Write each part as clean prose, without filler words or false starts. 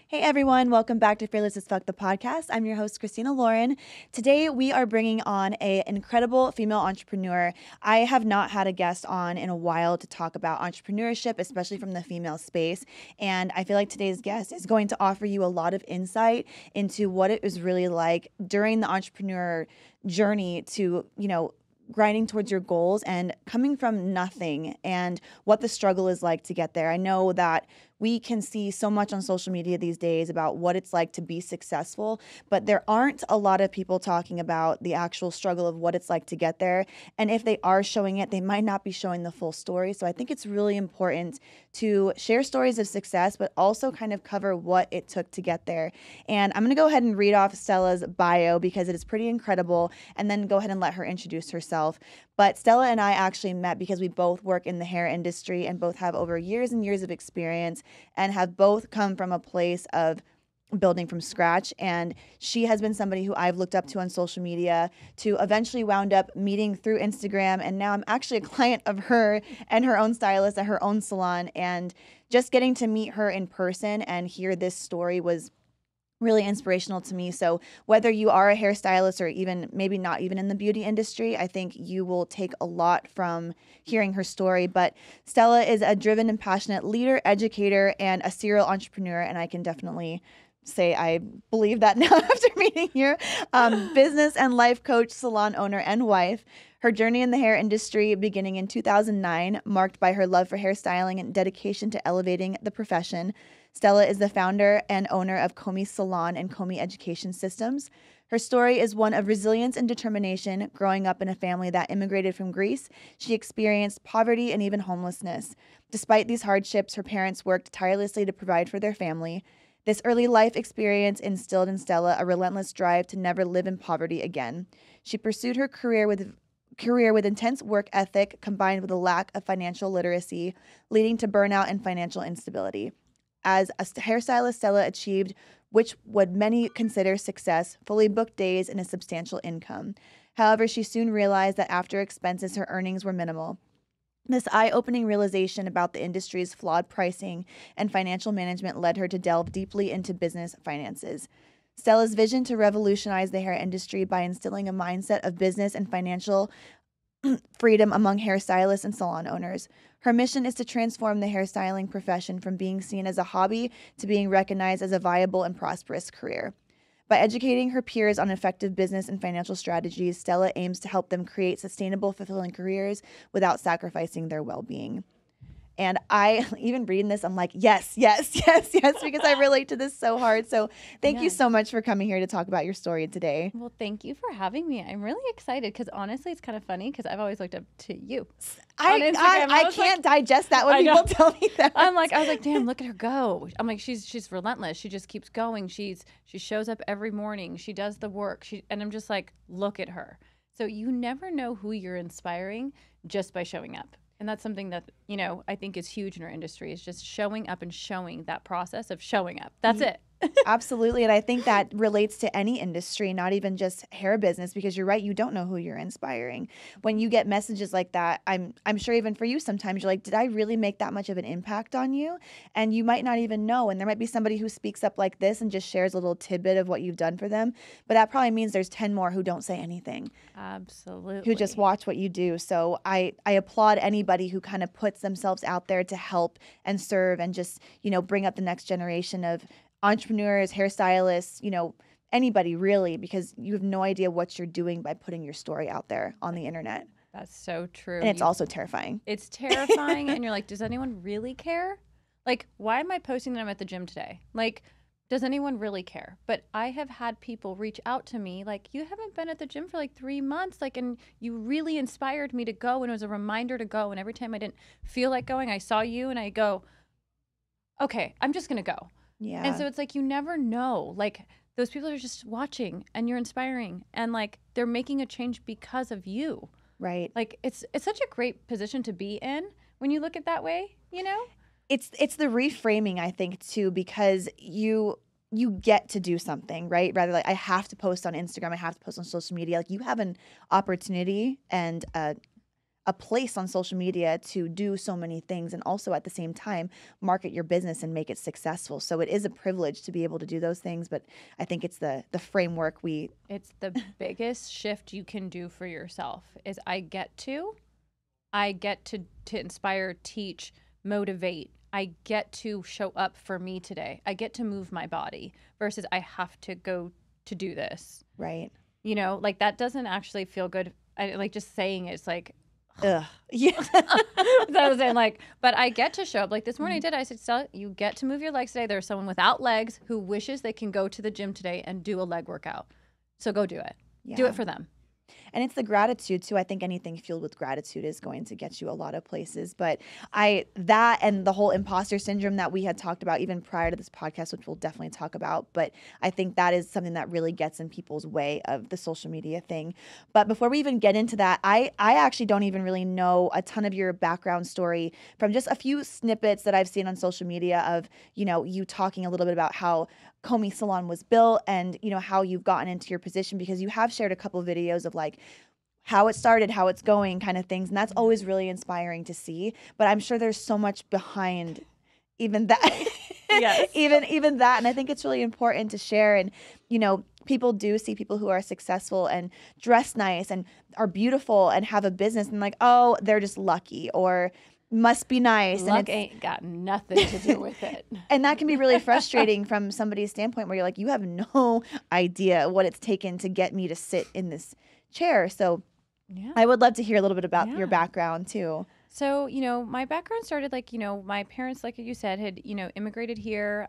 Hey everyone, welcome back to Fearless as Fuck the podcast. I'm your host, Christina Lauren. Today we are bringing on an incredible female entrepreneur. I have not had a guest on in a while to talk about entrepreneurship, especially from the female space. And I feel like today's guest is going to offer you a lot of insight into what it was really like during the entrepreneur journey to, grinding towards your goals and coming from nothing and what the struggle is like to get there. I know that we can see so much on social media these days about what it's like to be successful, but there aren't a lot of people talking about the actual struggle of what it's like to get there. And if they are showing it, they might not be showing the full story. So I think it's really important to share stories of success, but also kind of cover what it took to get there. And I'm going to go ahead and read off Stella's bio because it is pretty incredible, and then go ahead and let her introduce herself. But Stella and I actually met because we both work in the hair industry and both have over years and years of experience and have both come from a place of building from scratch. And she has been somebody who I've looked up to on social media to eventually wound up meeting through Instagram. And now I'm actually a client of her and her own stylist at her own salon. And just getting to meet her in person and hear this story was really inspirational to me. So whether you are a hairstylist or even maybe not even in the beauty industry, I think you will take a lot from hearing her story. But Stella is a driven and passionate leader, educator, and a serial entrepreneur. And I can definitely say I believe that now after meeting you. Business and life coach, salon owner, and wife. Her journey in the hair industry beginning in 2009, marked by her love for hairstyling and dedication to elevating the profession. Stella is the founder and owner of Comey Salon and Comey Education Systems. Her story is one of resilience and determination. Growing up in a family that immigrated from Greece, she experienced poverty and even homelessness. Despite these hardships, her parents worked tirelessly to provide for their family. This early life experience instilled in Stella a relentless drive to never live in poverty again. She pursued her career with intense work ethic combined with a lack of financial literacy, leading to burnout and financial instability. As a hairstylist, Stella achieved which would many consider success, fully booked days and a substantial income. However, she soon realized that after expenses, her earnings were minimal. This eye-opening realization about the industry's flawed pricing and financial management led her to delve deeply into business finances. Stella's vision to revolutionize the hair industry by instilling a mindset of business and financial freedom among hairstylists and salon owners. Her mission is to transform the hairstyling profession from being seen as a hobby to being recognized as a viable and prosperous career. By educating her peers on effective business and financial strategies, Stella aims to help them create sustainable, fulfilling careers without sacrificing their well-being. And I, even reading this, I'm like, yes, yes, yes, yes, because I relate to this so hard. So thank you so much for coming here to talk about your story today. Well, thank you for having me. I'm really excited because honestly, it's kind of funny because I've always looked up to you on Instagram. I can't digest that when people tell me that. I was like, damn, look at her go. I'm like, she's relentless. She just keeps going. She shows up every morning. She does the work. And I'm just like, look at her. So you never know who you're inspiring just by showing up. And that's something that, I think is huge in our industry, is just showing up and showing that process of showing up. That's it. Absolutely. And I think that relates to any industry, not even just hair business, because you're right. You don't know who you're inspiring. When you get messages like that, I'm sure even for you, sometimes you're like, did I really make that much of an impact on you? And you might not even know. And there might be somebody who speaks up like this and just shares a little tidbit of what you've done for them. But that probably means there's 10 more who don't say anything. Absolutely. Who just watch what you do. So I applaud anybody who kind of puts themselves out there to help and serve and just, bring up the next generation of entrepreneurs, hairstylists, anybody really, because you have no idea what you're doing by putting your story out there on the internet. That's so true. And it's also terrifying. It's terrifying. And you're like, does anyone really care? Like, why am I posting that I'm at the gym today? Like, does anyone really care? But I have had people reach out to me like, you haven't been at the gym for like 3 months. Like, and you really inspired me to go. And it was a reminder to go. And every time I didn't feel like going, I saw you and I go, okay, I'm just going to go. Yeah. And so it's like, you never know, like those people are just watching and you're inspiring and like they're making a change because of you. Right. Like it's such a great position to be in when you look at that way, It's the reframing, I think, too, because you get to do something, right? Rather like I have to post on Instagram, I have to post on social media. Like you have an opportunity and a place on social media to do so many things, and also at the same time market your business and make it successful. So it is a privilege to be able to do those things, but I think it's the framework It's the biggest shift you can do for yourself is I get to inspire, teach, motivate. I get to show up for me today. I get to move my body versus I have to go to do this. right. You know, like that doesn't actually feel good. I like just saying it's like, Ugh. Yeah. that was saying like, but I get to show up. Like this morning I did. I said, Stella, you get to move your legs today. There's someone without legs who wishes they can go to the gym today and do a leg workout. So go do it. Do it for them. And it's the gratitude too. I think anything fueled with gratitude is going to get you a lot of places. But that and the whole imposter syndrome that we had talked about even prior to this podcast, which we'll definitely talk about. But I think that is something that really gets in people's way of the social media thing. But before we even get into that, I actually don't even really know a ton of your background story from just a few snippets that I've seen on social media of, you talking a little bit about how Comey Salon was built and, how you've gotten into your position, because you have shared a couple of videos of like how it started, how it's going kind of things. And that's always really inspiring to see. But I'm sure there's so much behind even that. Yes. even that. And I think it's really important to share. And, people do see people who are successful and dress nice and are beautiful and have a business and like, oh, they're just lucky or must be nice. Luck ain't got nothing to do with it. And that can be really frustrating from somebody's standpoint where you're like, you have no idea what it's taken to get me to sit in this chair. So I would love to hear a little bit about your background too. So, my background started like, my parents, like you said, had, immigrated here.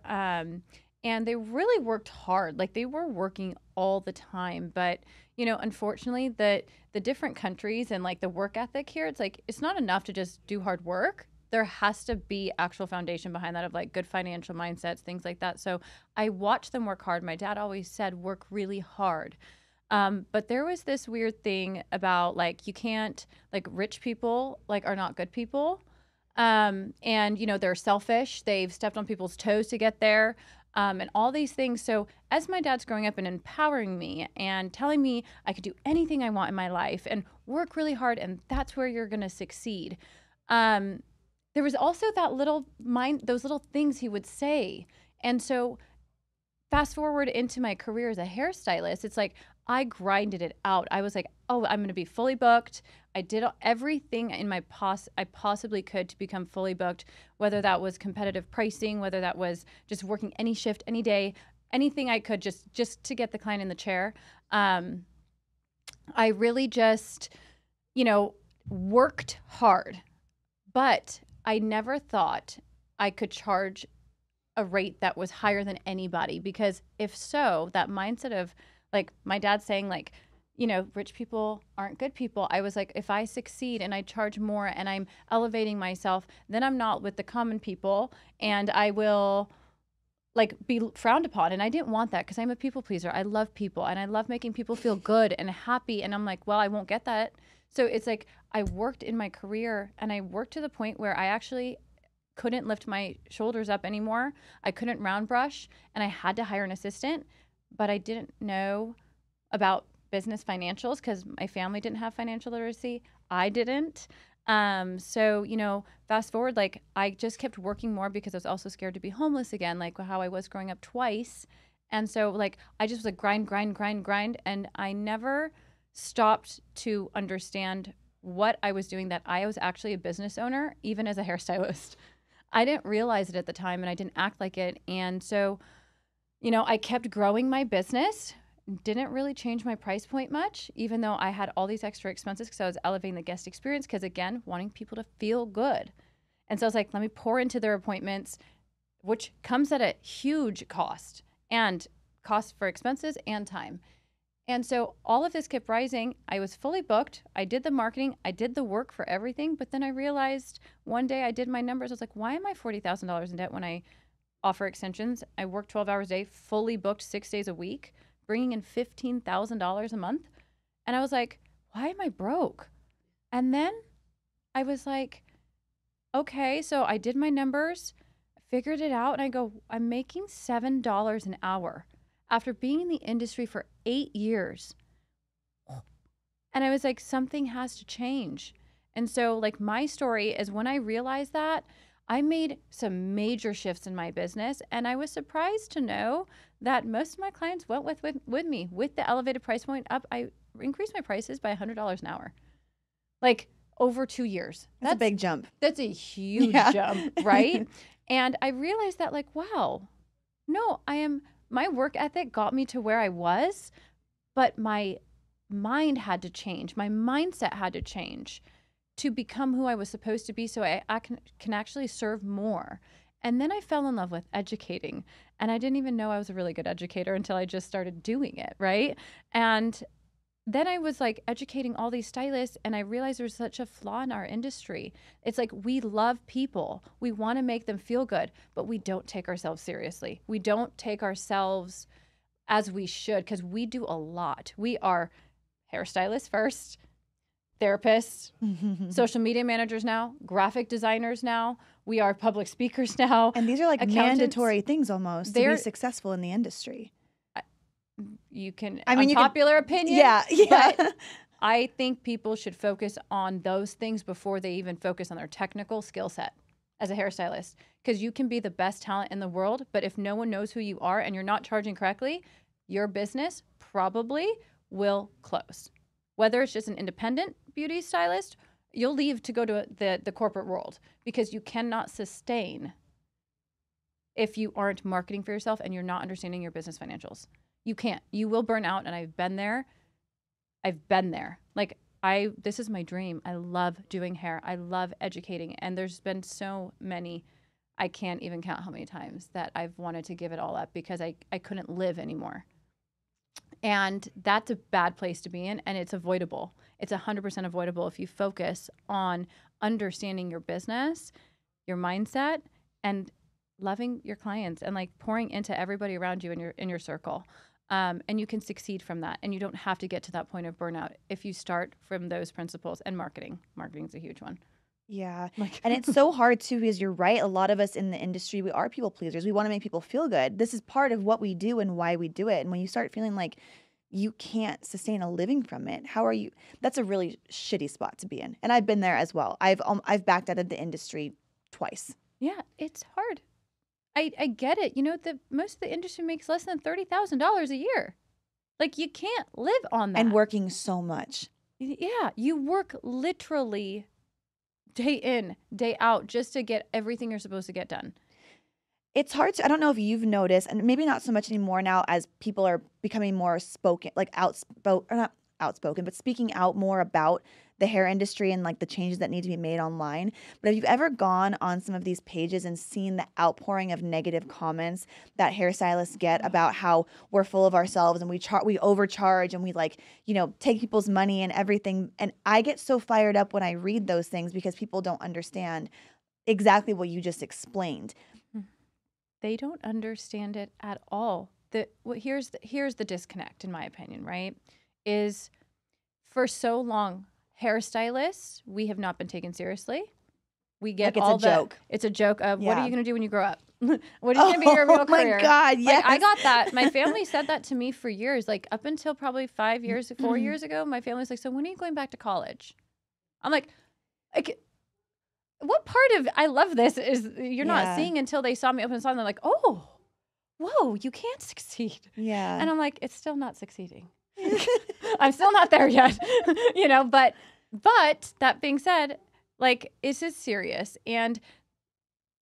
And they really worked hard. Like they were working all the time. But, unfortunately, the different countries and like the work ethic here, it's like, it's not enough to just do hard work. There has to be actual foundation behind that of like good financial mindsets, things like that. So I watched them work hard. My dad always said, work really hard. But there was this weird thing about like, you can't, like rich people like are not good people. And, they're selfish. They've stepped on people's toes to get there. And all these things. So as my dad's growing up and empowering me and telling me I could do anything I want in my life and work really hard and that's where you're going to succeed. There was also those little things he would say. And so fast forward into my career as a hairstylist, it's like I grinded it out. I was like, oh, I'm going to be fully booked. I did everything in I possibly could to become fully booked, whether that was competitive pricing, whether that was just working any shift, any day, anything I could just to get the client in the chair. I really just, worked hard, but I never thought I could charge a rate that was higher than anybody, because if so, that mindset of like my dad saying like, rich people aren't good people. I was like, if I succeed and I charge more and I'm elevating myself, then I'm not with the common people and I will like be frowned upon. And I didn't want that because I'm a people pleaser. I love people and I love making people feel good and happy. And I'm like, well, I won't get that. So it's like I worked in my career and I worked to the point where I actually couldn't lift my shoulders up anymore. I couldn't round brush and I had to hire an assistant, but I didn't know about business financials because my family didn't have financial literacy. I didn't. So, fast forward, like I just kept working more because I was also scared to be homeless again, like how I was growing up twice. And so like, I just was like grind. And I never stopped to understand what I was doing, that I was actually a business owner, even as a hairstylist. I didn't realize it at the time and I didn't act like it. And so, I kept growing my business. Didn't really change my price point much, even though I had all these extra expenses because I was elevating the guest experience because, again, wanting people to feel good. And so I was like, let me pour into their appointments, which comes at a huge cost for expenses and time. And so all of this kept rising. I was fully booked. I did the marketing. I did the work for everything. But then I realized one day I did my numbers. I was like, why am I $40,000 in debt when I offer extensions? I work 12 hours a day, fully booked 6 days a week, bringing in $15,000 a month. And I was like, why am I broke? And then I was like, okay, so I did my numbers, figured it out, and I go, I'm making $7 an hour after being in the industry for 8 years. And I was like, something has to change. And so like my story is when I realized that, I made some major shifts in my business, and I was surprised to know that most of my clients went with me with the elevated price point up. I increased my prices by $100 an hour, like over 2 years. That's a big jump. That's a huge jump, right? And I realized that like, wow, no, my work ethic got me to where I was, but my mind had to change. My mindset had to change to become who I was supposed to be, so I can actually serve more. And then I fell in love with educating, and I didn't even know I was a really good educator until I just started doing it, right? And then I was like educating all these stylists, and I realized there's such a flaw in our industry. It's like we love people. We want to make them feel good, but we don't take ourselves seriously. We don't take ourselves as we should, because we do a lot. We are hairstylists first, therapists, social media managers now, graphic designers now. We are public speakers now. And these are like mandatory things almost to be successful in the industry. You can, unpopular opinion. Yeah. But I think people should focus on those things before they even focus on their technical skill set as a hairstylist. Because you can be the best talent in the world, but if no one knows who you are and you're not charging correctly, your business probably will close. Whether it's just an independent beauty stylist, you'll leave to go to the corporate world, because you cannot sustain if you aren't marketing for yourself and you're not understanding your business financials. You can't. You will burn out, and I've been there. Like this is my dream. I love doing hair. I love educating, and there's been so many, I can't even count how many times that I've wanted to give it all up because I couldn't live anymore. And that's a bad place to be in, and it's avoidable. It's 100% avoidable if you focus on understanding your business, your mindset, and loving your clients and like pouring into everybody around you in your circle. And you can succeed from that, and you don't have to get to that point of burnout if you start from those principles. And marketing's a huge one. Yeah. And it's so hard too, because you're right. A lot of us in the industry, we are people pleasers. We want to make people feel good. This is part of what we do and why we do it. And when you start feeling like you can't sustain a living from it, how are you? That's a really shitty spot to be in. And I've been there as well. I've backed out of the industry twice. Yeah, it's hard. I get it. You know, most of the industry makes less than $30,000 a year. Like, you can't live on that. And working so much. Yeah, you work literally day in, day out just to get everything you're supposed to get done. It's hard to, I don't know if you've noticed, and maybe not so much anymore now as people are becoming more spoken, like outspoken, or not outspoken, but speaking out more about the hair industry and like the changes that need to be made online. But have you ever gone on some of these pages and seen the outpouring of negative comments that hairstylists get about how we're full of ourselves and we overcharge and we like, take people's money and everything? And I get so fired up when I read those things because people don't understand exactly what you just explained. They don't understand it at all. Here's the disconnect, in my opinion, right? Is for so long, hairstylists, we have not been taken seriously. We get like it's a joke. It's a joke of what are you going to do when you grow up? What is going to be your real career? Oh my God, yes. Like, I got that. My family said that to me for years. Like up until probably 4 years ago, my family's like, so when are you going back to college? I'm like, what part of I love this is you're not seeing until they saw me open the salon. They're like, oh, whoa, you can't succeed. Yeah. And I'm like, it's still not succeeding. I'm still not there yet, but that being said, like, this is serious. And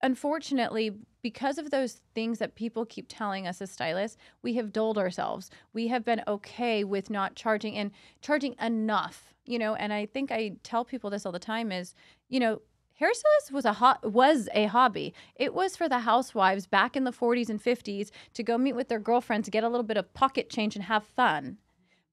unfortunately, because of those things that people keep telling us as stylists, we have dulled ourselves. We have been okay with not charging and charging enough, and I think I tell people this all the time is, hairstylist was a hobby. It was for the housewives back in the 40s and 50s to go meet with their girlfriends, get a little bit of pocket change and have fun.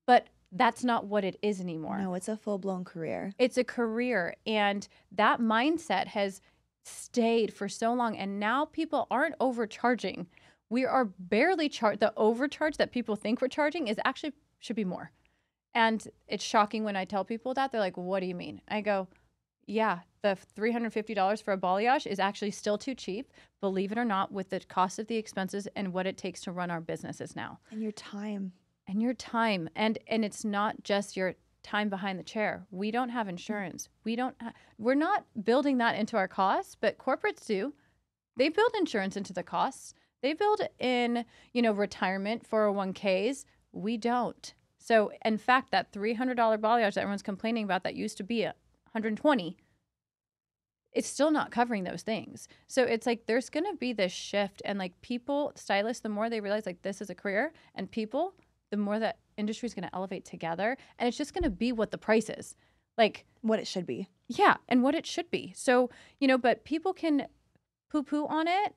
But that's not what it is anymore. No, it's a full-blown career. It's a career. And that mindset has stayed for so long. And now people aren't overcharging. We are barely charged. The overcharge that people think we're charging is actually should be more. And it's shocking when I tell people that. They're like, what do you mean? I go, yeah, the $350 for a balayage is actually still too cheap, believe it or not, with the cost of the expenses and what it takes to run our businesses now. And your time. And it's not just your time behind the chair. We don't have insurance. We're not building that into our costs, but corporates do. They build insurance into the costs. They build in, retirement, 401ks. We don't. So in fact, that $300 balayage that everyone's complaining about that used to be $120, it's still not covering those things. So it's like there's going to be this shift, and like people, stylists, the more they realize like this is a career, and people, the more that industry is going to elevate together, and it's just going to be what the price is. Like what it should be. Yeah, and what it should be. So, but people can poo-poo on it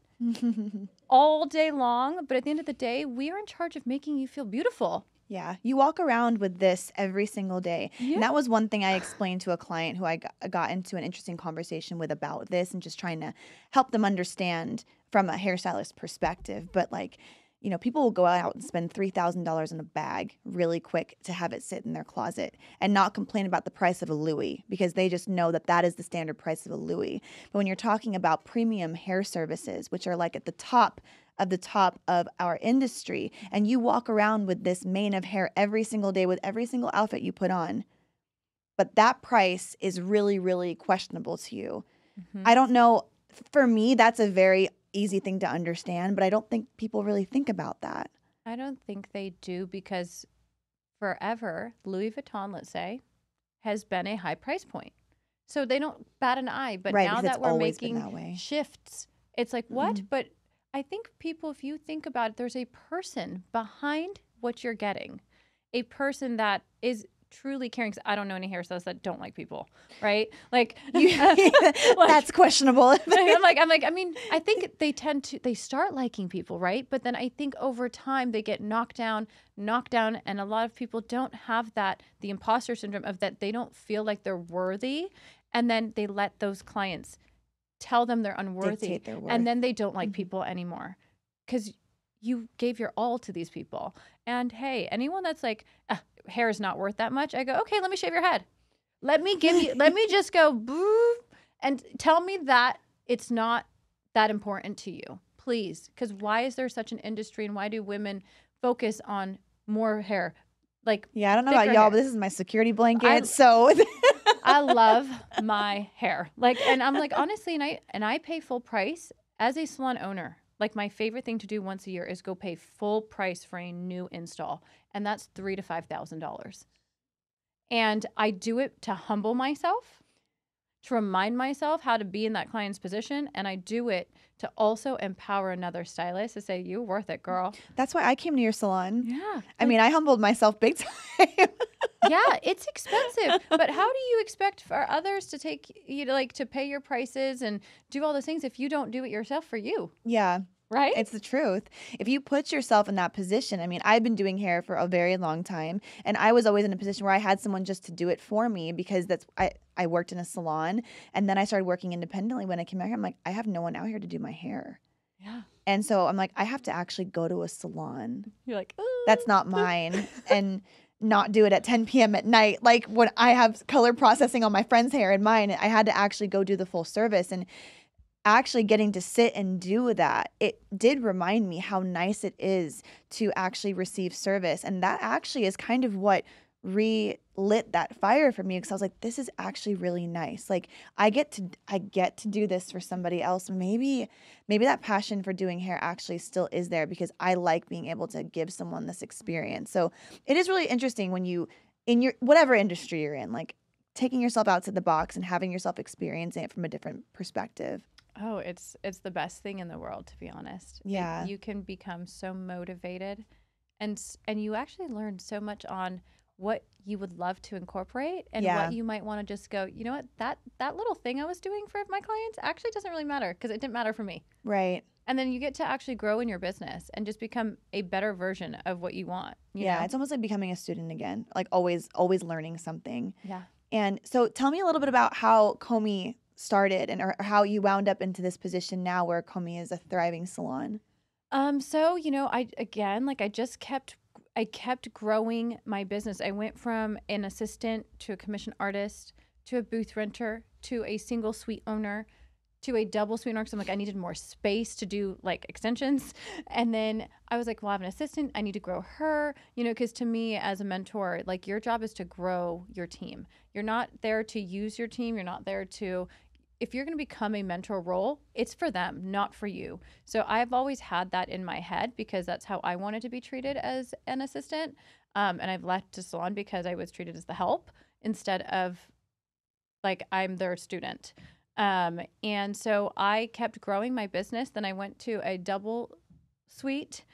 all day long, but at the end of the day, we are in charge of making you feel beautiful. Yeah, you walk around with this every single day. Yeah. And that was one thing I explained to a client who I got into an interesting conversation with about this, and just trying to help them understand from a hairstylist perspective. But like, people will go out and spend $3,000 in a bag really quick to have it sit in their closet and not complain about the price of a Louis, because they just know that that is the standard price of a Louis. But when you're talking about premium hair services, which are like at the top of our industry, and you walk around with this mane of hair every single day with every single outfit you put on, but that price is really, really questionable to you. Mm-hmm. I don't know. For me, that's a very easy thing to understand, but I don't think people really think about that. I don't think they do, because forever, Louis Vuitton, let's say, has been a high price point. So they don't bat an eye. But right, now that we're making shifts, it's like, what? Mm-hmm. But I think people, if you think about it, there's a person behind what you're getting, a person that is truly caring. I don't know any hairstylists that don't like people, right? Like, that's questionable. I mean, I think they start liking people, right? But then I think over time they get knocked down, and a lot of people don't have the imposter syndrome of that. They don't feel like they're worthy, and then they let those clients tell them they're unworthy, and then they don't like people anymore, because you gave your all to these people. And hey, anyone that's like, hair is not worth that much, I go, okay, let me shave your head. Let me just go boo, and tell me that it's not that important to you, please. Because why is there such an industry, and why do women focus on more hair? Like, yeah, I don't know about y'all, but this is my security blanket. So I love my hair. And I'm like, honestly, and I pay full price as a salon owner. Like, my favorite thing to do once a year is go pay full price for a new install. And that's $3,000 to $5,000. And I do it to humble myself, to remind myself how to be in that client's position. And I do it to also empower another stylist to say, you're worth it, girl. That's why I came to your salon. Yeah. I mean, I humbled myself big time. Yeah, it's expensive. But how do you expect for others to to pay your prices and do all those things if you don't do it yourself for you? Yeah. Right? It's the truth. If you put yourself in that position, I mean, I've been doing hair for a very long time, and I was always in a position where I had someone just to do it for me, because I worked in a salon, and then I started working independently. When I came out here, I'm like, I have no one out here to do my hair. Yeah. And so I'm like, I have to actually go to a salon. You're like, that's not mine, and not do it at 10 p.m. at night. Like when I have color processing on my friend's hair and mine, I had to actually go do the full service. And actually getting to sit and do that, it did remind me how nice it is to actually receive service. And that actually is kind of what relit that fire for me, because I was like, this is actually really nice. Like I get to do this for somebody else. Maybe that passion for doing hair actually still is there, because I like being able to give someone this experience. So it is really interesting when you, in your whatever industry you're in, like taking yourself outside the box and having yourself experiencing it from a different perspective. Oh, it's the best thing in the world, to be honest. Yeah. You can become so motivated, and you actually learn so much on what you would love to incorporate, and what you might want to just go, you know what, that little thing I was doing for my clients actually doesn't really matter, because it didn't matter for me. Right. And then you get to actually grow in your business and just become a better version of what you want. You know? It's almost like becoming a student again, like always learning something. Yeah. And so tell me a little bit about how Comey started, and or how you wound up into this position now where Comey is a thriving salon. So, I kept growing my business. I went from an assistant to a commission artist to a booth renter to a single suite owner to a double sweetener because I'm like, I needed more space to do like extensions. And then I was like, well, I have an assistant. I need to grow her, you know, because to me as a mentor, like your job is to grow your team. You're not there to use your team. You're not there to, if you're going to become a mentor role, it's for them, not for you. So I've always had that in my head because that's how I wanted to be treated as an assistant. And I've left to Salon because I was treated as the help instead of like I'm their student. And so I kept growing my business. Then I went to a double suite,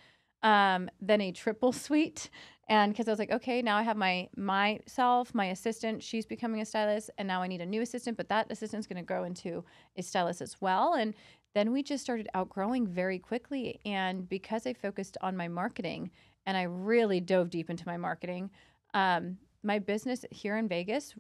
then a triple suite. And because I was like, okay, now I have myself, my assistant, she's becoming a stylist, and now I need a new assistant, but that assistant's going to grow into a stylist as well. And then we just started outgrowing very quickly. And because I focused on my marketing and I really dove deep into my marketing, my business here in Vegas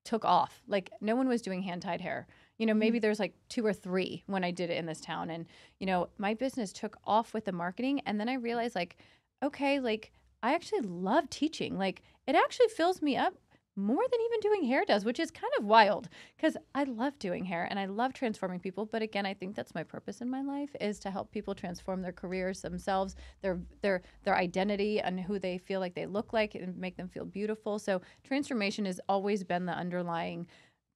took off. Like no one was doing hand-tied hair. You know, maybe there's like 2 or 3 when I did it in this town. And, you know, my business took off with the marketing. And then I realized like, okay, like I actually love teaching. Like it actually fills me up more than even doing hair does, which is kind of wild because I love doing hair and I love transforming people. But again, I think that's my purpose in my life is to help people transform their careers, themselves, their identity and who they feel like they look like and make them feel beautiful. So transformation has always been the underlying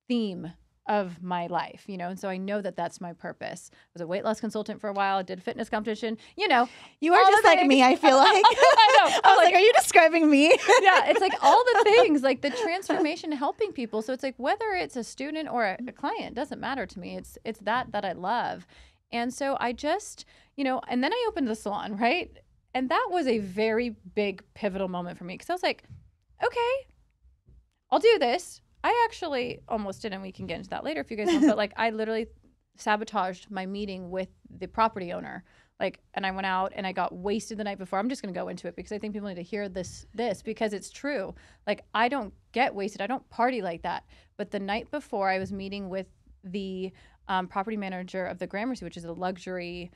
theme of my life, you know, and so I know that that's my purpose. I was a weight loss consultant for a while. I did fitness competition, you know. You are just like me, I feel like. I know. I was like, are you describing me? Yeah, it's like all the things, like the transformation, helping people. So it's like whether it's a student or a client, doesn't matter to me. It's that I love. And so I just, you know, and then I opened the salon, right? And that was a very big pivotal moment for me because I was like, okay, I'll do this. I actually almost did, and we can get into that later if you guys want, but like I literally sabotaged my meeting with the property owner. Like, and I went out and I got wasted the night before. I'm just going to go into it because I think people need to hear this because it's true. Like I don't get wasted. I don't party like that. But the night before I was meeting with the property manager of the Gramercy, which is a luxury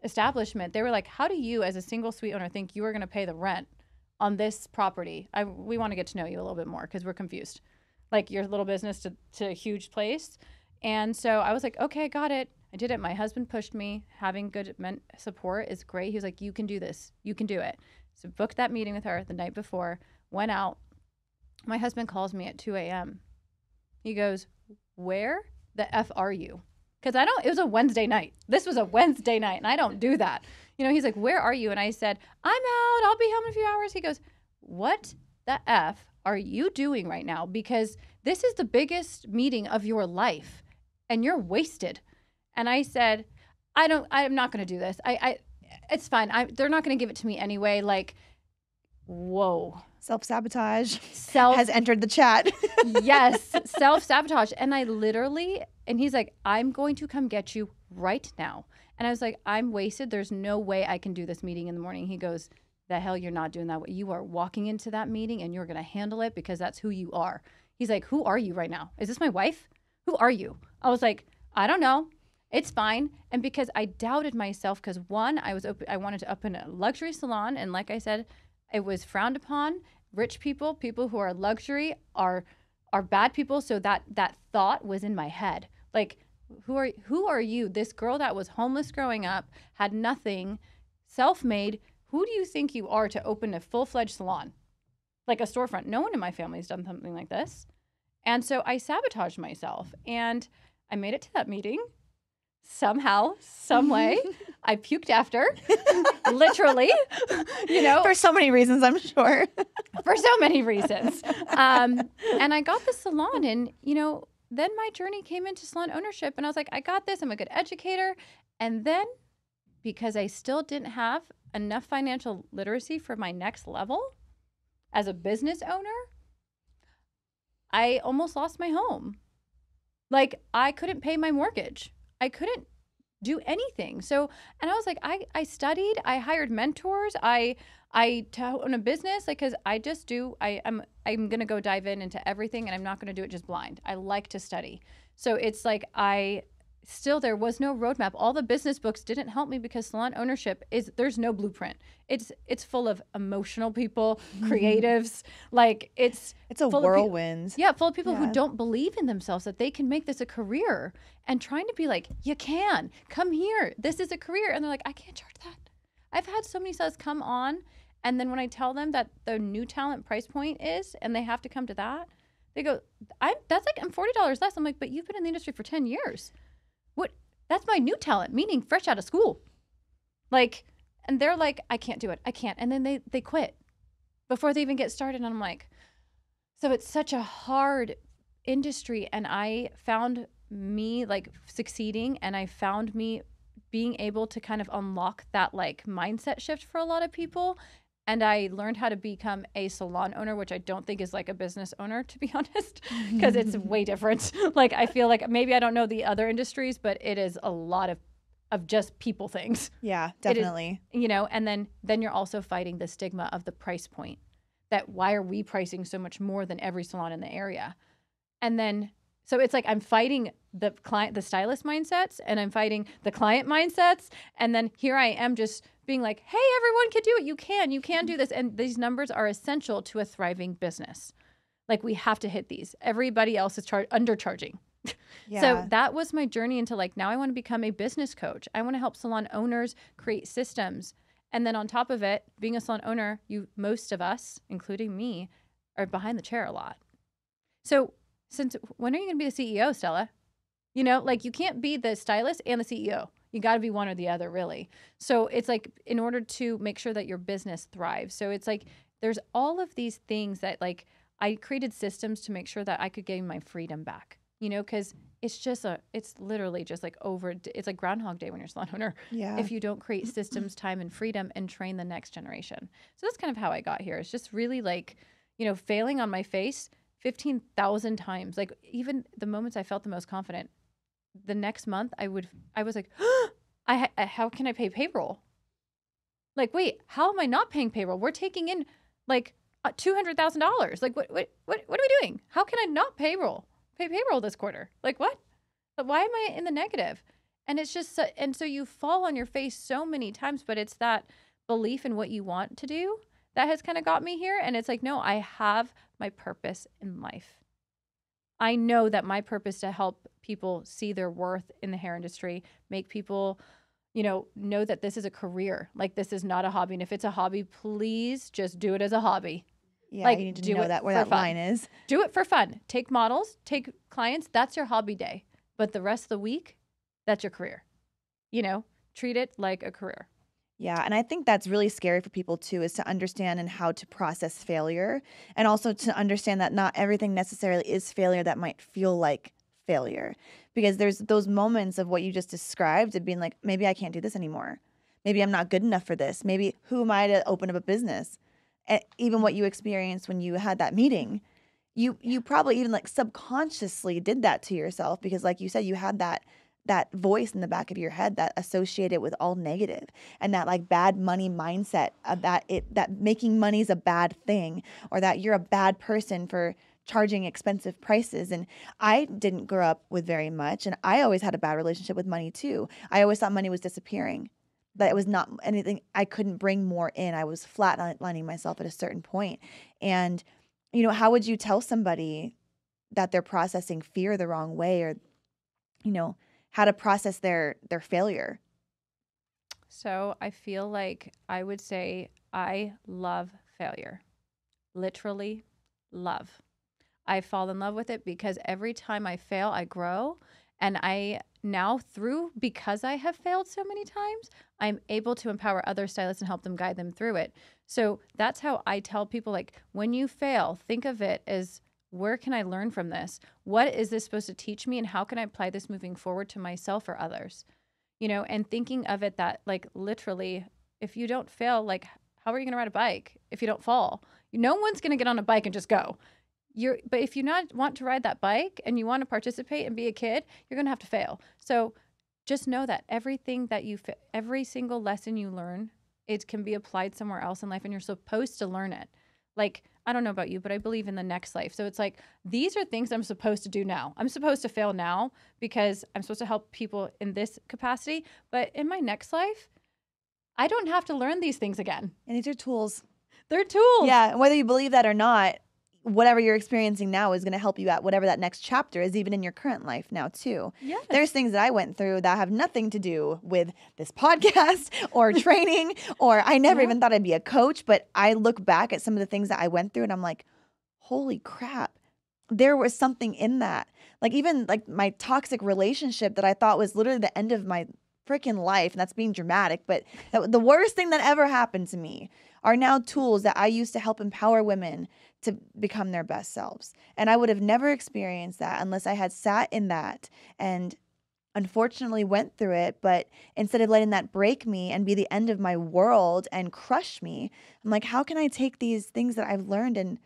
establishment. They were like, how do you as a single suite owner think you are going to pay the rent on this property? We want to get to know you a little bit more because we're confused. Like your little business to a huge place. And so I was like, okay, got it. I did it. My husband pushed me. Having good support is great. He was like, you can do this. You can do it. So booked that meeting with her the night before, went out. My husband calls me at 2 a.m. He goes, where the F are you? Because it was a Wednesday night. This was a Wednesday night and I don't do that. You know, he's like, where are you? And I said, I'm out. I'll be home in a few hours. He goes, what the F are you doing right now? Because this is the biggest meeting of your life and you're wasted. And I said, I'm not going to do this. It's fine. They're not going to give it to me anyway. Like, whoa. Self-sabotage has entered the chat. Yes. Self-sabotage. And and he's like, I'm going to come get you right now. And I was like, I'm wasted. There's no way I can do this meeting in the morning. He goes, the hell you're not doing that. You are walking into that meeting and you're going to handle it because that's who you are. He's like, who are you right now? Is this my wife? Who are you? I was like, I don't know. It's fine. And because I doubted myself because one, I wanted to open a luxury salon. And like I said, it was frowned upon. Rich people who are luxury are bad people. So that thought was in my head. Like, who are you? This girl that was homeless growing up, had nothing, self-made. Who do you think you are to open a full-fledged salon? Like a storefront. No one in my family has done something like this. And so I sabotaged myself. And I made it to that meeting. Somehow, some way. I puked after. Literally. You know. For so many reasons, I'm sure. For so many reasons. And I got the salon and, you know, then my journey came into salon ownership. And I was like, I got this. I'm a good educator. And then because I still didn't have enough financial literacy for my next level as a business owner, I almost lost my home. Like I couldn't pay my mortgage. I couldn't do anything. So, and I was like, I studied, I hired mentors, I to own a business, like, cause I just do, I'm going to go dive into everything and I'm not going to do it just blind. I like to study. So it's like, I still there was no roadmap. All the business books didn't help me because salon ownership there's no blueprint. It's full of emotional people, creatives, like it's a whirlwind. Full of people who don't believe in themselves that they can make this a career, and trying to be like, you can come here, this is a career, and they're like, I can't charge that. I've had so many stylists come on, and then when I tell them that the new talent price point is, and they have to come to that, they go, I'm $40 less. I'm like, but you've been in the industry for 10 years. What? That's my new talent, meaning fresh out of school. Like, and they're like, I can't do it. I can't. And then they quit before they even get started. And I'm like, so it's such a hard industry. And I found me like succeeding, and I found me being able to kind of unlock that like mindset shift for a lot of people. And I learned how to become a salon owner, which I don't think is like a business owner, to be honest, because it's way different. Like, I feel like maybe I don't know the other industries, but it is a lot of just people things. Yeah, definitely. Is, and then you're also fighting the stigma of the price point, that why are we pricing so much more than every salon in the area? And then, so it's like I'm fighting the stylist mindsets, and I'm fighting the client mindsets. And then here I am just being like, hey, everyone can do it. You can do this. And these numbers are essential to a thriving business. Like, we have to hit these. Everybody else is undercharging. Yeah. So that was my journey into like, now I want to become a business coach. I want to help salon owners create systems. And then on top of it, being a salon owner, most of us, including me, are behind the chair a lot. So when are you going to be the CEO, Stella? Like, you can't be the stylist and the CEO. You got to be one or the other, really. So it's like, in order to make sure that your business thrives. So it's like, there's all of these things that like, I created systems to make sure that I could gain my freedom back, because it's literally just like it's like Groundhog Day when you're a salon owner. Yeah. If you don't create systems, time, and freedom and train the next generation. So that's kind of how I got here. It's just really like, failing on my face 15,000 times. Like, even the moments I felt the most confident, the next month I was like, how can I pay payroll? Like, wait, how am I not paying payroll? We're taking in like $200,000. Like, what are we doing? How can I not pay payroll this quarter? Like, what? But why am I in the negative? And it's just, and so you fall on your face so many times, but it's that belief in what you want to do that has kind of got me here. And it's like, no, I have my purpose in life. I know that my purpose to help people see their worth in the hair industry, make people, know that this is a career. Like, this is not a hobby. And if it's a hobby, please just do it as a hobby. Yeah, like, you need to know that where that line is. Do it for fun. Take models, take clients. That's your hobby day. But the rest of the week, that's your career. Treat it like a career. Yeah, and I think that's really scary for people too, is to understand and how to process failure, and also to understand that not everything necessarily is failure that might feel like failure, because there's those moments of what you just described of being like, maybe I can't do this anymore. Maybe I'm not good enough for this. Maybe who am I to open up a business? And even what you experienced when you had that meeting, you probably even like subconsciously did that to yourself, because like you said, you had that voice in the back of your head that associated with all negative, and that like bad money mindset of that making money is a bad thing, or that you're a bad person for charging expensive prices. And I didn't grow up with very much, and I always had a bad relationship with money too. I always thought money was disappearing, that it was not anything. I couldn't bring more in. I was flatlining myself at a certain point. And how would you tell somebody that they're processing fear the wrong way, or how to process their failure? So I feel like I would say I love failure. Literally love. I fall in love with it because every time I fail, I grow. And I now, because I have failed so many times, I'm able to empower other stylists and help them guide them through it. So that's how I tell people, like, when you fail, think of it as, where can I learn from this? What is this supposed to teach me? And how can I apply this moving forward to myself or others? And thinking of it that, like, literally, if you don't fail, like, how are you going to ride a bike if you don't fall? No one's going to get on a bike and just go. But if you want to ride that bike and you want to participate and be a kid, you're going to have to fail. So just know that every single lesson you learn, it can be applied somewhere else in life, and you're supposed to learn it. Like, I don't know about you, but I believe in the next life. So it's like, these are things I'm supposed to do now. I'm supposed to fail now because I'm supposed to help people in this capacity. But in my next life, I don't have to learn these things again. And these are tools. They're tools. Yeah. And whether you believe that or not, whatever you're experiencing now is going to help you at whatever that next chapter is, even in your current life now too. Yes. There's things that I went through that have nothing to do with this podcast or training, or I never even thought I'd be a coach, but I look back at some of the things that I went through and I'm like, holy crap, there was something in that. Like even like my toxic relationship that I thought was literally the end of my freaking life, and that's being dramatic, but the worst thing that ever happened to me are now tools that I use to help empower women to become their best selves. And I would have never experienced that unless I had sat in that and unfortunately went through it. But instead of letting that break me and be the end of my world and crush me, I'm like, how can I take these things that I've learned and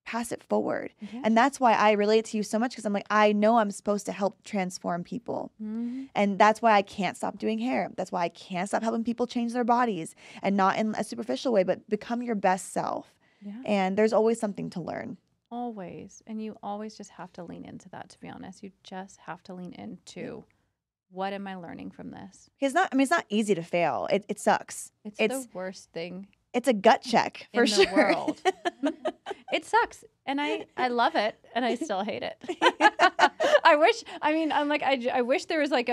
pass it forward? Yeah. And that's why I relate to you so much, because I'm like, I know I'm supposed to help transform people. Mm-hmm. And that's why I can't stop doing hair. That's why I can't stop helping people change their bodies, and not in a superficial way, but become your best self. Yeah. And there's always something to learn. Always. And you always just have to lean into that, to be honest. You just have to lean into, what am I learning from this? It's not easy to fail. It sucks. It's the worst thing It's a gut check for in sure. the world. It sucks. And I love it, and I still hate it. I wish there was like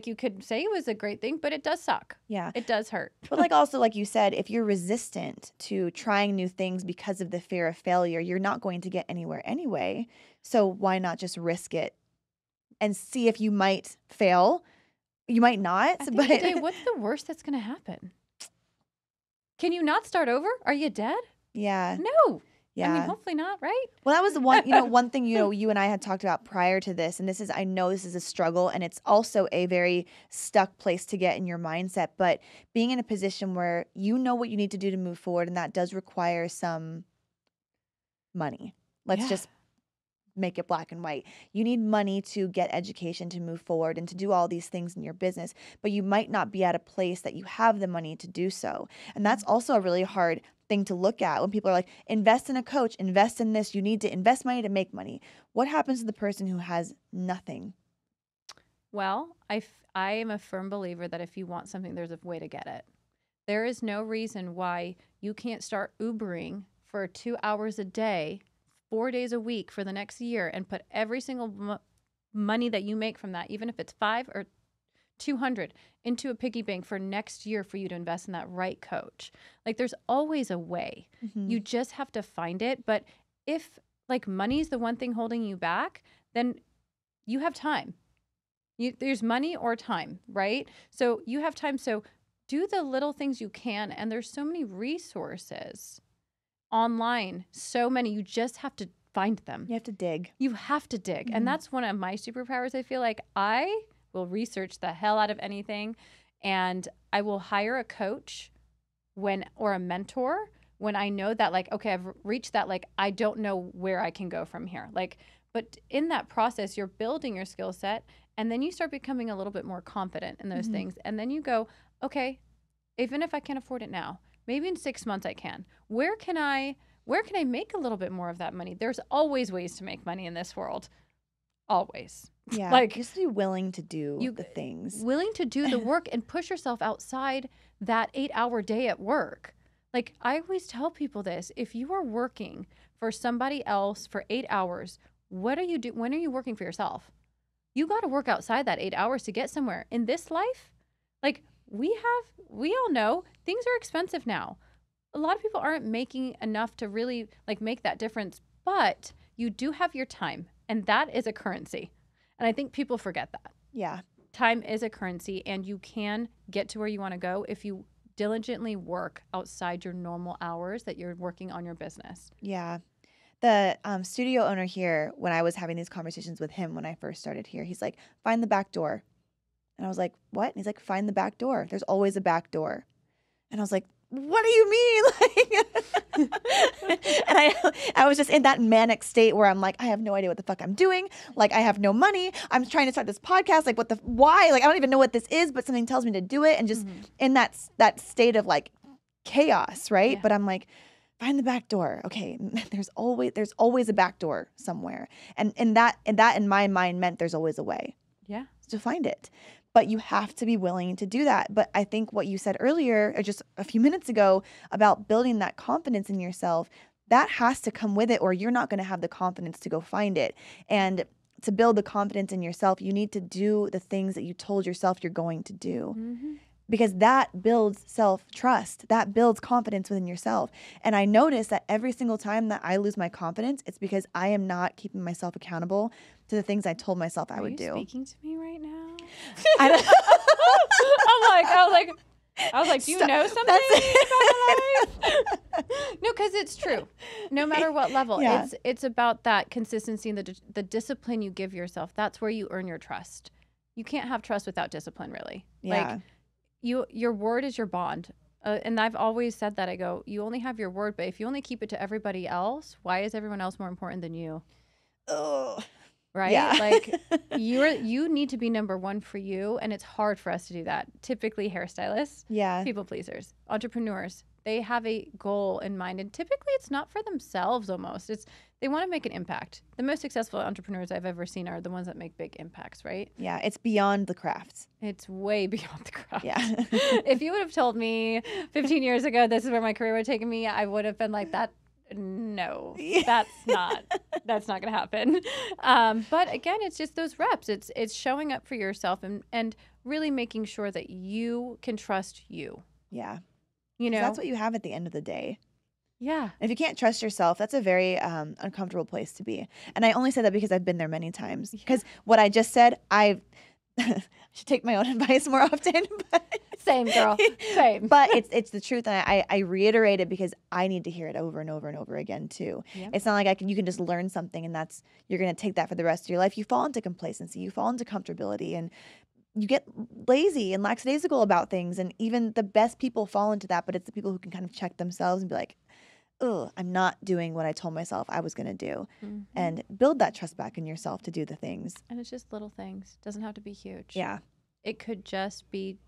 you could say it was a great thing, but it does suck. Yeah. It does hurt. But also, like you said, if you're resistant to trying new things because of the fear of failure, you're not going to get anywhere anyway. So why not just risk it and see if you might fail? You might not. At the end of the day, what's the worst that's going to happen? Can you not start over? Are you dead? Yeah. No. Yeah. I mean, hopefully not, right? Well, that was the one thing, you and I had talked about prior to this, and I know this is a struggle, and it's also a very stuck place to get in your mindset, but being in a position where you know what you need to do to move forward, and that does require some money. Let's just make it black and white. You need money to get education, to move forward, and to do all these things in your business, but you might not be at a place that you have the money to do so. And that's also a really hard thing to look at when people are like, invest in a coach, invest in this. You need to invest money to make money. What happens to the person who has nothing? Well, I am a firm believer that if you want something, there's a way to get it. There is no reason why you can't start Ubering for 2 hours a day, 4 days a week for the next year, and put every single money that you make from that, even if it's 5 or 200, into a piggy bank for next year for you to invest in that right coach. Like, there's always a way. Mm-hmm. You just have to find it. But if like money's the one thing holding you back, then you have time. There's money or time, right? So you have time. So do the little things you can. And there's so many resources online, so many. You just have to find them. You have to dig. You have to dig. Mm-hmm. And that's one of my superpowers. I feel like I will research the hell out of anything, and I will hire a coach or a mentor when I know that, like, okay, I've reached that, like, I don't know where I can go from here. Like, but in that process, you're building your skill set, and then you start becoming a little bit more confident in those things. And then you go, okay, even if I can't afford it now, maybe in 6 months I can. Where can I make a little bit more of that money? There's always ways to make money in this world. Always. Yeah. Like, just be willing to do the things. Willing to do the work and push yourself outside that 8-hour day at work. Like, I always tell people this. If you are working for somebody else for 8 hours, what are you doing? When are you working for yourself? You got to work outside that 8 hours to get somewhere. In this life, like, we all know things are expensive now. A lot of people aren't making enough to really, like, make that difference, but you do have your time, and that is a currency. And I think people forget that. Yeah. Time is a currency, and you can get to where you want to go if you diligently work outside your normal hours that you're working on your business. Yeah. The studio owner here, when I was having these conversations with him when I first started here, he's like, find the back door. And I was like, what? And he's like, find the back door. There's always a back door. And I was like, what do you mean? And I was just in that manic state where I'm like, I have no idea what the fuck I'm doing. Like, I have no money. I'm trying to start this podcast. Like, why? Like, I don't even know what this is, but something tells me to do it. And just in that state of like chaos, right? Yeah. But I'm like, find the back door. Okay, there's always a back door somewhere. And that in my mind meant there's always a way. Yeah. To find it. But you have to be willing to do that. But I think what you said earlier, or just a few minutes ago, about building that confidence in yourself, that has to come with it, or you're not going to have the confidence to go find it. And to build the confidence in yourself, you need to do the things that you told yourself you're going to do. Mm-hmm. Because that builds self-trust. That builds confidence within yourself. And I notice that every single time that I lose my confidence, it's because I am not keeping myself accountable to the things I told myself I would do. Are you speaking to me right now? I don't I was like, do you know something about my life? No, because it's true. No matter what level, Yeah. it's about that consistency and the discipline you give yourself. That's where you earn your trust. You can't have trust without discipline, really. Yeah. Like your word is your bond. And I've always said that. I go, you only have your word, but if you only keep it to everybody else, why is everyone else more important than you? Oh. Right? Yeah. Like you need to be number one for you. And it's hard for us to do that. Typically hairstylists, Yeah. people pleasers, entrepreneurs, they have a goal in mind. And typically it's not for themselves almost. They want to make an impact. The most successful entrepreneurs I've ever seen are the ones that make big impacts, right? Yeah. It's beyond the craft. It's way beyond the craft. Yeah. If you would have told me 15 years ago this is where my career would have taken me, I would have been like, no, that's not going to happen. But again, it's just those reps. It's showing up for yourself and really making sure that you can trust you. Yeah. You know, That's what you have at the end of the day. yeah. If you can't trust yourself, that's a very uncomfortable place to be. And I only say that because I've been there many times. Because what I just said, I should take my own advice more often. But Same, girl. Same. But it's the truth, and I reiterate it because I need to hear it over and over and over again too. Yeah. It's not like you can just learn something and you're going to take that for the rest of your life. You fall into complacency, you fall into comfortability, and you get lazy and lackadaisical about things. And even the best people fall into that, but it's the people who can kind of check themselves and be like, oh, I'm not doing what I told myself I was going to do. Mm-hmm. And build that trust back in yourself to do the things. And it's just little things. Doesn't have to be huge. Yeah. It could just be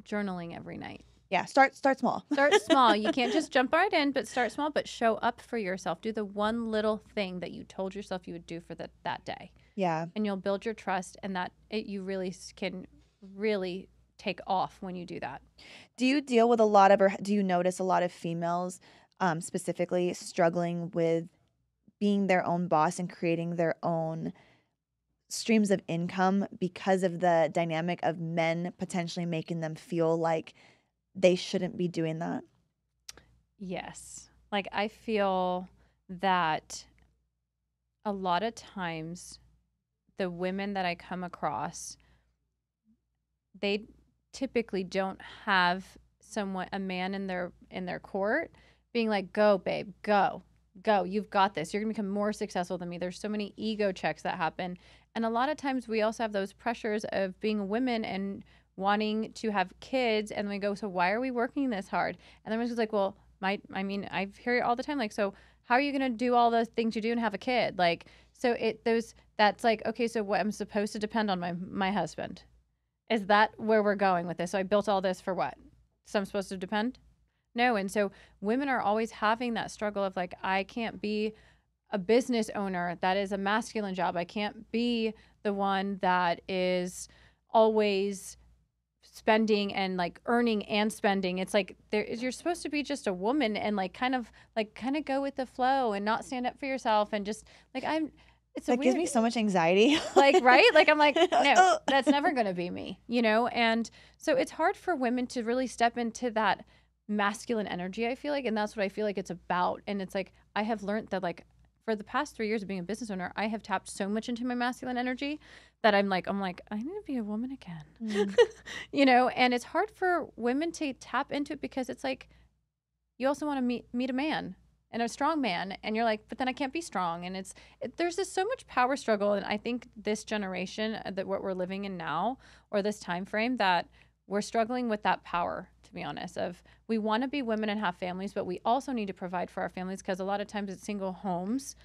journaling every night. Yeah. Start small. Start small. You can't just jump right in, but start small, but show up for yourself. Do the one little thing that you told yourself you would do for that day. Yeah. And you'll build your trust, and you really can really take off when you do that. Do you deal with or do you notice a lot of females specifically struggling with being their own boss and creating their own streams of income because of the dynamic of men potentially making them feel like they shouldn't be doing that? Yes. Like, I feel that a lot of times the women that I come across, they typically don't have a man in their court being like, go, babe, go, you've got this. You're going to become more successful than me. There's so many ego checks that happen. And a lot of times we also have those pressures of being women and wanting to have kids. And we go, so why are we working this hard? And then we're just like, well, I hear it all the time. Like, so how are you going to do all those things you do and have a kid? Like, so that's like, okay, so what, I'm supposed to depend on my husband. Is that where we're going with this? So I built all this for what? So I'm supposed to depend? No. And so women are always having that struggle of like, I can't be a business owner. That is a masculine job. I can't be the one that is always spending and like earning and spending. It's like you're supposed to be just a woman and kind of go with the flow and not stand up for yourself and just like gives me so much anxiety. Like, right? Like, I'm like, no, that's never going to be me, you know? And so it's hard for women to really step into that masculine energy, I feel like. And that's what I feel like it's about. And it's like, I have learned that like for the past 3 years of being a business owner, I have tapped so much into my masculine energy that I'm like, I need to be a woman again, you know? And it's hard for women to tap into it because it's like, you also want to meet a man. And a strong man, and you're like, but then I can't be strong. And there's just so much power struggle. And I think this generation, that what we're living in now, or this time frame, that we're struggling with that power, to be honest, of we want to be women and have families, but we also need to provide for our families because a lot of times it's single homes.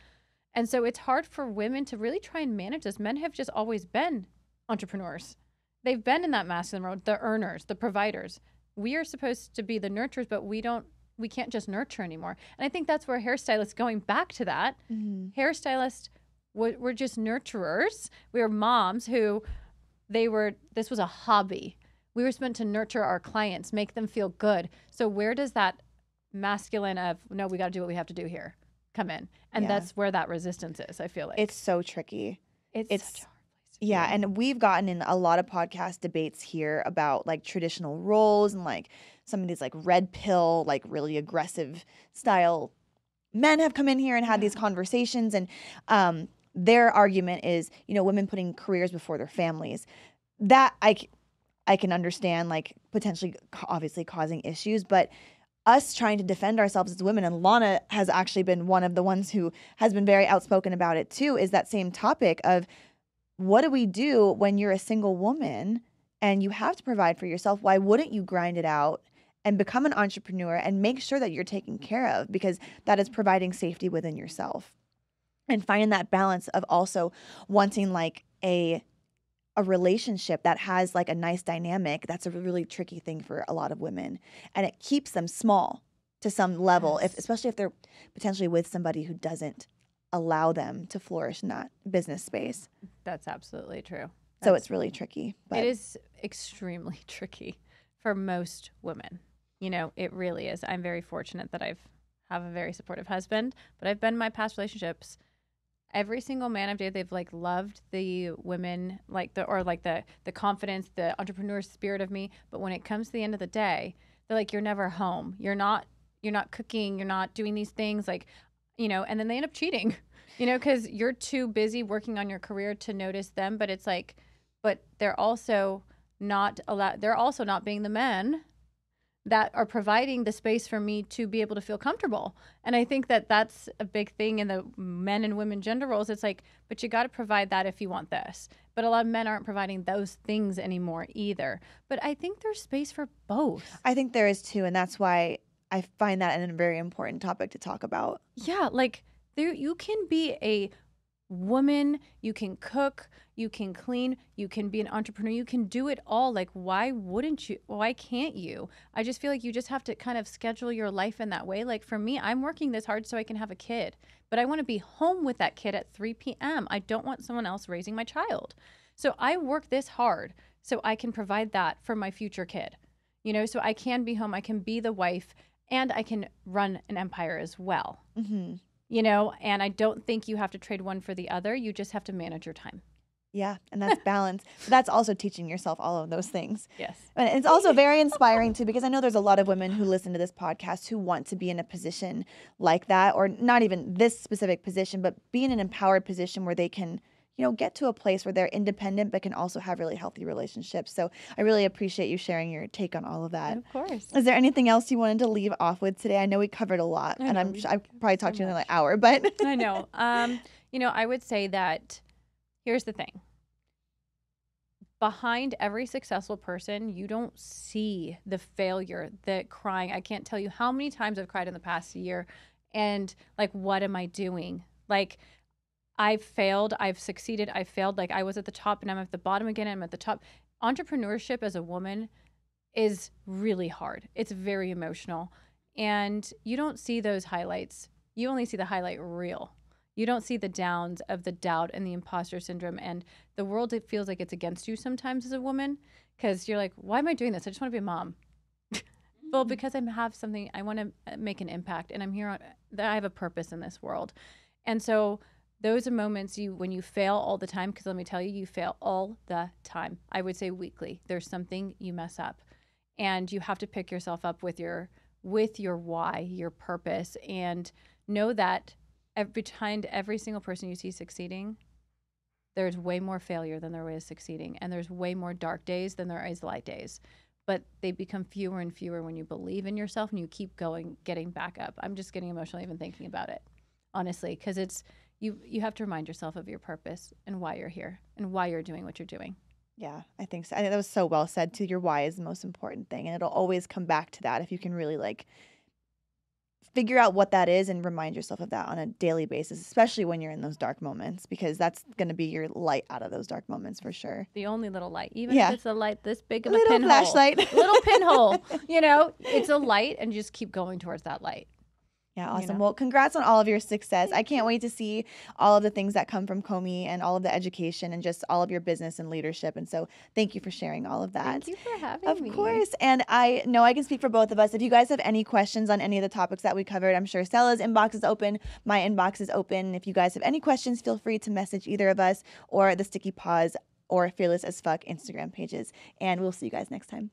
And so it's hard for women to really try and manage this. Men have just always been entrepreneurs. They've been in that masculine role, the earners, the providers. We are supposed to be the nurturers, but we don't we can't just nurture anymore. And I think that's where hairstylists, going back to that, hairstylists were just nurturers. We were moms who this was a hobby. We were meant to nurture our clients, make them feel good. So where does that masculine of, no, we got to do what we have to do here, come in? And that's where that resistance is, I feel like. It's so tricky. It's such a hard place to be. Yeah, and we've gotten in a lot of podcast debates here about like traditional roles and like some of these like red pill, like really aggressive style men have come in here and had these conversations. And their argument is, women putting careers before their families. That I can understand, like potentially obviously causing issues, but us trying to defend ourselves as women, and Lana has actually been one of the ones who has been very outspoken about it too, is that same topic of what do we do when you're a single woman and you have to provide for yourself? Why wouldn't you grind it out and become an entrepreneur and make sure that you're taken care of, because that is providing safety within yourself, and finding that balance of also wanting like a relationship that has like a nice dynamic. That's a really tricky thing for a lot of women, and it keeps them small to some level, especially if they're potentially with somebody who doesn't allow them to flourish in that business space. That's absolutely true. So it's really tricky. But it is extremely tricky for most women. It really is. I'm very fortunate that have a very supportive husband, but I've been in my past relationships. Every single man I've dated, they've like loved the women, like the confidence, the entrepreneur spirit of me. But when it comes to the end of the day, they're like, you're never home. You're not cooking. You're not doing these things, like, and then they end up cheating, because you're too busy working on your career to notice them. But it's like, but they're also not being the men that are providing the space for me to be able to feel comfortable. And I think that that's a big thing in the men and women gender roles. It's like, but you got to provide that if you want this. But a lot of men aren't providing those things anymore either. But I think there's space for both. I think there is too. And that's why I find that a very important topic to talk about. Yeah. Like you can be a woman, you can cook, you can clean, you can be an entrepreneur, you can do it all. Like, why can't you? I just feel like you just have to kind of schedule your life in that way. Like for me, I'm working this hard so I can have a kid, but I want to be home with that kid at 3 p.m. I don't want someone else raising my child. So I work this hard so I can provide that for my future kid, so I can be home, I can be the wife, and I can run an empire as well. Mm-hmm. And I don't think you have to trade one for the other. You just have to manage your time. Yeah, and that's balance. But that's also teaching yourself all of those things. Yes. And it's also very inspiring too, because I know there's a lot of women who listen to this podcast who want to be in a position like that, or not even this specific position, but be in an empowered position where they can, get to a place where they're independent but can also have really healthy relationships. So I really appreciate you sharing your take on all of that. Of course. Is there anything else you wanted to leave off with today? I know we covered a lot, and I probably talked to you in an hour, but I know. I would say that here's the thing. Behind every successful person, you don't see the failure, the crying. I can't tell you how many times I've cried in the past year, and like, what am I doing? Like, I've failed, I've succeeded, I've failed. Like I was at the top and I'm at the bottom again, I'm at the top. Entrepreneurship as a woman is really hard. It's very emotional. And you don't see those highlights. You only see the highlight reel. You don't see the downs of the doubt and the imposter syndrome and the world. It feels like it's against you sometimes as a woman, because you're like, why am I doing this? I just want to be a mom. Well, because I have something, I want to make an impact, and I'm here, I have a purpose in this world. And so those are moments when you fail all the time, because let me tell you, you fail all the time. I would say weekly. There's something you mess up, and you have to pick yourself up with your why, your purpose, and know that behind every single person you see succeeding, there's way more failure than there is succeeding, and there's way more dark days than there is light days. But they become fewer and fewer when you believe in yourself and you keep going, getting back up. I'm just getting emotional even thinking about it, honestly, because it's you have to remind yourself of your purpose and why you're here and why you're doing what you're doing. Yeah, I think so. I think that was so well said too. Your why is the most important thing, and it'll always come back to that if you can really like figure out what that is and remind yourself of that on a daily basis, especially when you're in those dark moments, because that's going to be your light out of those dark moments for sure. The only little light, even if it's a light this big of a little pinhole. flashlight. Little pinhole. You know, it's a light, and just keep going towards that light. Yeah, awesome. You know? Well, congrats on all of your success. I can't wait to see all of the things that come from Comey and all of the education and just all of your business and leadership. And so thank you for sharing all of that. Thank you for having me. Of course. And I know I can speak for both of us. If you guys have any questions on any of the topics that we covered, I'm sure Stella's inbox is open. My inbox is open. If you guys have any questions, feel free to message either of us or the Sticky Paws or Fearless as Fuck Instagram pages. And we'll see you guys next time.